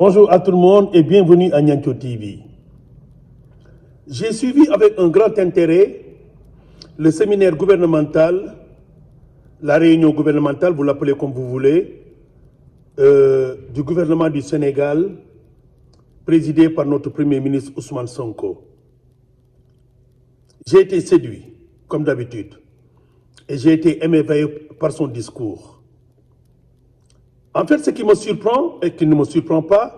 Bonjour à tout le monde et bienvenue à Niancho TV. J'ai suivi avec un grand intérêt le séminaire gouvernemental, la réunion gouvernementale, vous l'appelez comme vous voulez, du gouvernement du Sénégal, présidé par notre Premier ministre Ousmane Sonko. J'ai été séduit, comme d'habitude, et j'ai été émerveillé par son discours. En fait, ce qui me surprend et qui ne me surprend pas,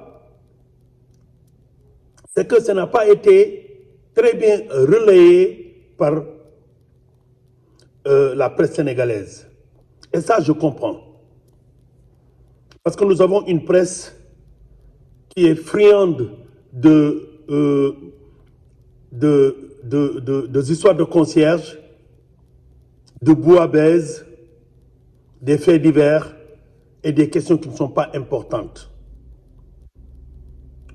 c'est que ça n'a pas été très bien relayé par la presse sénégalaise. Et ça, je comprends. Parce que nous avons une presse qui est friande des histoires de concierge, de bouillabaisse, des faits divers et des questions qui ne sont pas importantes.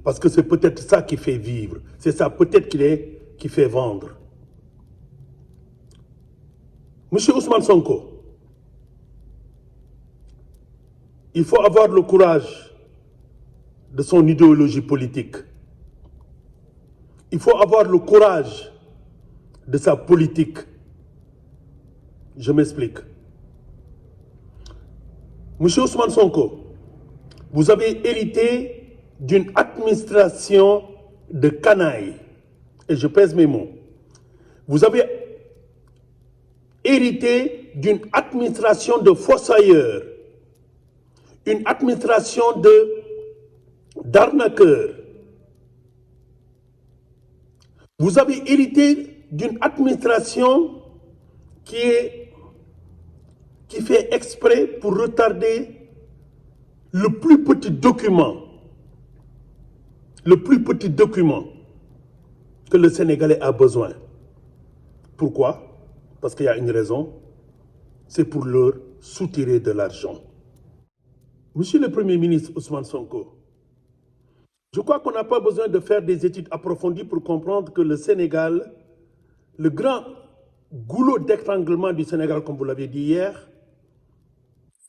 Parce que c'est peut-être ça qui fait vivre. C'est ça peut-être qui fait vendre. Monsieur Ousmane Sonko, il faut avoir le courage de son idéologie politique. Il faut avoir le courage de sa politique. Je m'explique. Monsieur Ousmane Sonko, vous avez hérité d'une administration de canaille. Et je pèse mes mots. Vous avez hérité d'une administration de fossoyeurs, une administration d'arnaqueurs. Vous avez hérité d'une administration qui fait exprès pour retarder le plus petit document que le Sénégalais a besoin. Pourquoi? Parce qu'il y a une raison, c'est pour leur soutirer de l'argent. Monsieur le Premier ministre Ousmane Sonko, je crois qu'on n'a pas besoin de faire des études approfondies pour comprendre que le Sénégal, le grand goulot d'étranglement du Sénégal, comme vous l'avez dit hier,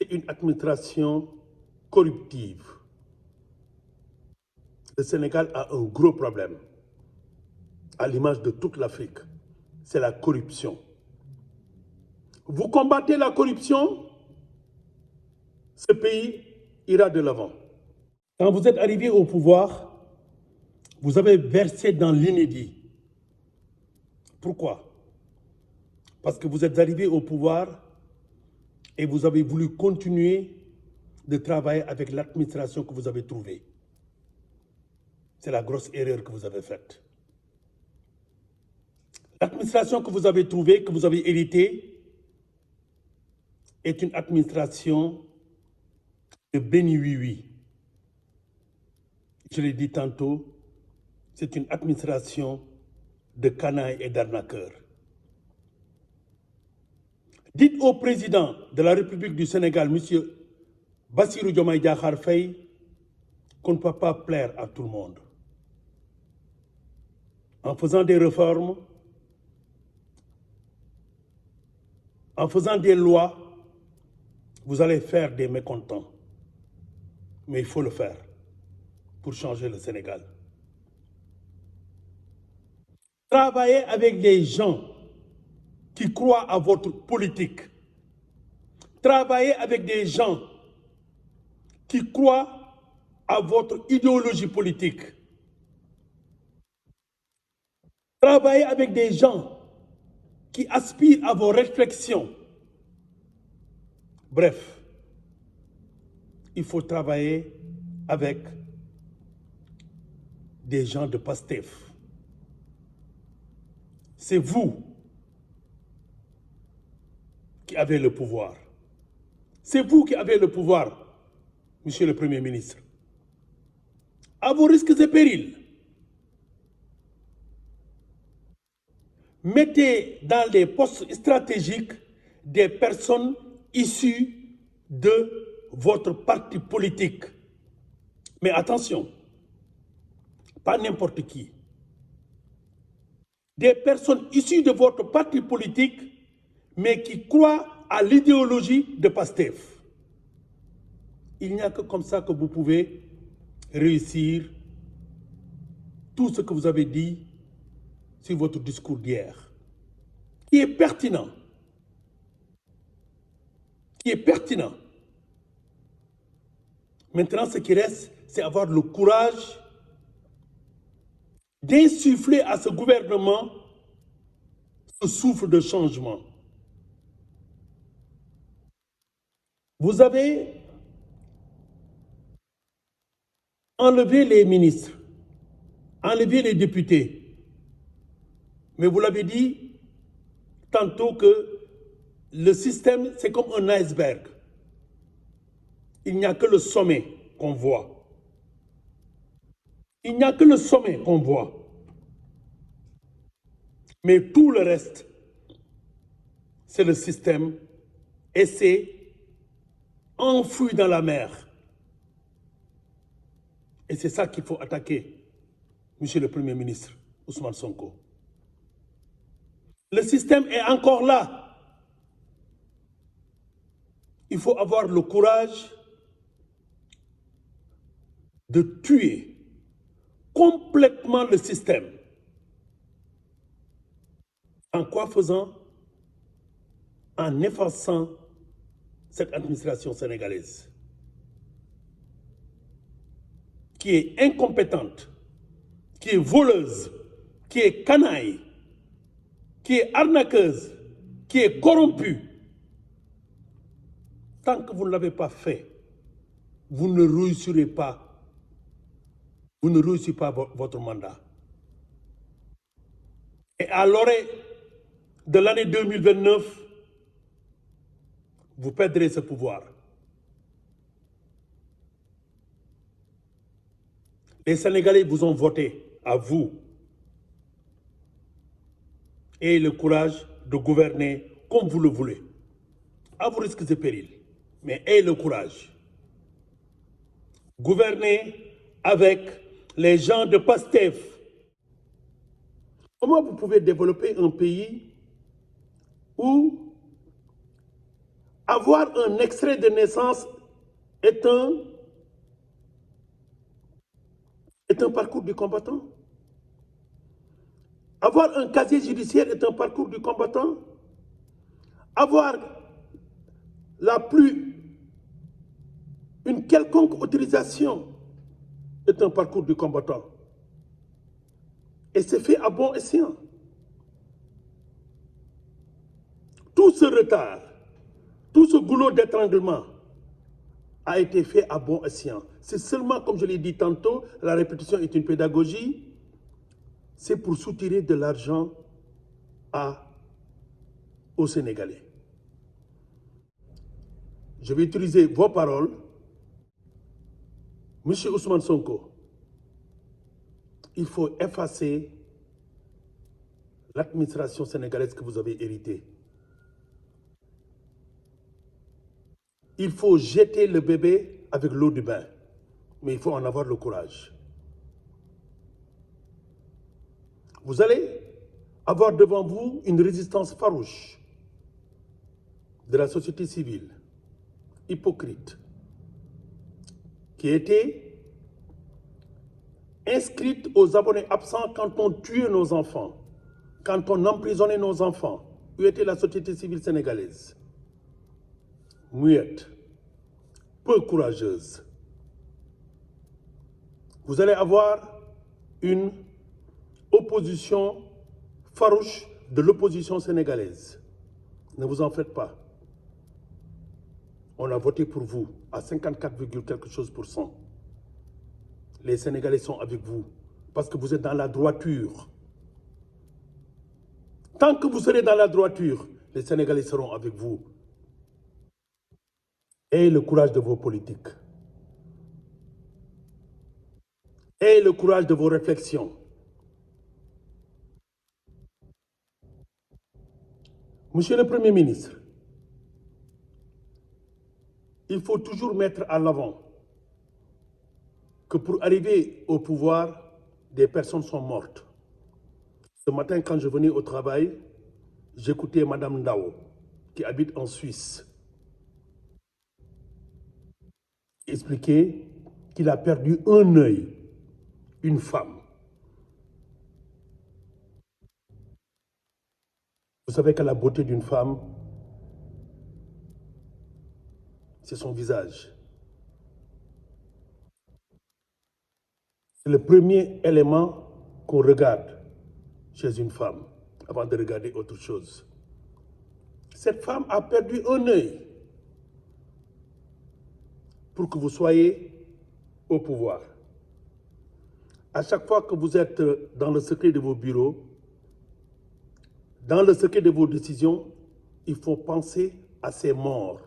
c'est une administration corruptive. Le Sénégal a un gros problème, à l'image de toute l'Afrique, c'est la corruption. Vous combattez la corruption, ce pays ira de l'avant. Quand vous êtes arrivé au pouvoir, vous avez versé dans l'inédit. Pourquoi? Parce que vous êtes arrivé au pouvoir et vous avez voulu continuer de travailler avec l'administration que vous avez trouvée. C'est la grosse erreur que vous avez faite. L'administration que vous avez trouvée, que vous avez héritée, est une administration de béni oui-oui. Je l'ai dit tantôt, c'est une administration de canailles et d'arnaqueurs. Dites au président de la République du Sénégal, M. Bassirou Diomaye Diakhar Faye, qu'on ne peut pas plaire à tout le monde. En faisant des réformes, en faisant des lois, vous allez faire des mécontents. Mais il faut le faire pour changer le Sénégal. Travaillez avec des gens qui croient à votre politique. Travaillez avec des gens qui croient à votre idéologie politique. Travaillez avec des gens qui aspirent à vos réflexions. Bref, il faut travailler avec des gens de Pastef. C'est vous qui avez le pouvoir. C'est vous qui avez le pouvoir, Monsieur le Premier ministre. À vos risques et périls, mettez dans les postes stratégiques des personnes issues de votre parti politique. Mais attention, pas n'importe qui. Des personnes issues de votre parti politique, mais qui croient à l'idéologie de Pastef. Il n'y a que comme ça que vous pouvez réussir tout ce que vous avez dit sur votre discours d'hier, qui est pertinent. Maintenant, ce qui reste, c'est avoir le courage d'insuffler à ce gouvernement ce souffle de changement. Vous avez enlevé les ministres, enlevé les députés, mais vous l'avez dit tantôt que le système, c'est comme un iceberg. Il n'y a que le sommet qu'on voit. Il n'y a que le sommet qu'on voit. Mais tout le reste, c'est le système et c'est enfoui dans la mer. Et c'est ça qu'il faut attaquer, Monsieur le Premier ministre Ousmane Sonko. Le système est encore là. Il faut avoir le courage de tuer complètement le système. En quoi faisant? En effaçant cette administration sénégalaise qui est incompétente, qui est voleuse, qui est canaille, qui est arnaqueuse, qui est corrompue. Tant que vous ne l'avez pas fait, vous ne réussirez pas. Vous ne réussissez pas votre mandat. Et à l'orée de l'année 2029, vous perdrez ce pouvoir. Les Sénégalais vous ont voté, à vous. Ayez le courage de gouverner comme vous le voulez. À vos risques et périls. Mais ayez le courage. Gouvernez avec les gens de Pastef. Comment vous pouvez développer un pays où avoir un extrait de naissance est un parcours du combattant? Avoir un casier judiciaire est un parcours du combattant? Avoir une quelconque autorisation est un parcours du combattant. Et c'est fait à bon escient. Tout ce retard, tout ce goulot d'étranglement a été fait à bon escient. C'est seulement, comme je l'ai dit tantôt, la répétition est une pédagogie, c'est pour soutirer de l'argent aux Sénégalais. Je vais utiliser vos paroles. Monsieur Ousmane Sonko, il faut effacer l'administration sénégalaise que vous avez héritée. Il faut jeter le bébé avec l'eau du bain, mais il faut en avoir le courage. Vous allez avoir devant vous une résistance farouche de la société civile, hypocrite, qui a été inscrite aux abonnés absents quand on tuait nos enfants, quand on emprisonnait nos enfants. Où était la société civile sénégalaise? Muette, peu courageuse. Vous allez avoir une opposition farouche de l'opposition sénégalaise. Ne vous en faites pas. On a voté pour vous à 54, quelque chose pour cent. Les Sénégalais sont avec vous parce que vous êtes dans la droiture. Tant que vous serez dans la droiture, les Sénégalais seront avec vous. Ayez le courage de vos politiques. Ayez le courage de vos réflexions. Monsieur le Premier ministre, il faut toujours mettre à l'avant que pour arriver au pouvoir, des personnes sont mortes. Ce matin, quand je venais au travail, j'écoutais Madame Ndao, qui habite en Suisse, expliquer qu'il a perdu un œil, une femme. Vous savez que la beauté d'une femme, c'est son visage. C'est le premier élément qu'on regarde chez une femme avant de regarder autre chose. Cette femme a perdu un œil pour que vous soyez au pouvoir. À chaque fois que vous êtes dans le secret de vos bureaux, dans le secret de vos décisions, il faut penser à ces morts.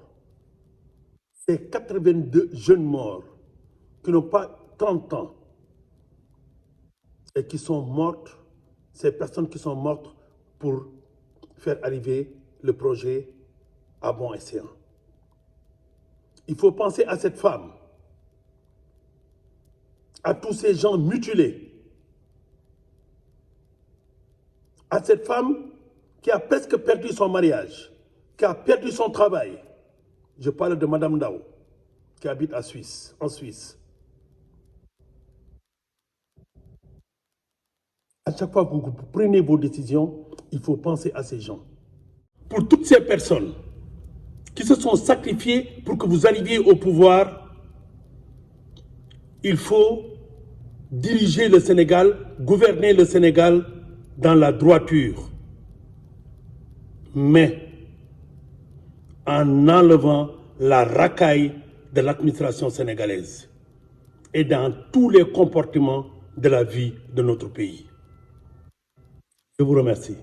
Ces 82 jeunes morts qui n'ont pas 30 ans et qui sont mortes, ces personnes qui sont mortes pour faire arriver le projet à bon escient. Il faut penser à cette femme, à tous ces gens mutilés, à cette femme qui a presque perdu son mariage, qui a perdu son travail. Je parle de Madame Ndao, qui habite en Suisse. À chaque fois que vous prenez vos décisions, il faut penser à ces gens. Pour toutes ces personnes qui se sont sacrifiées pour que vous arriviez au pouvoir, il faut diriger le Sénégal, gouverner le Sénégal dans la droiture, mais en enlevant la racaille de l'administration sénégalaise et dans tous les comportements de la vie de notre pays. Je vous remercie.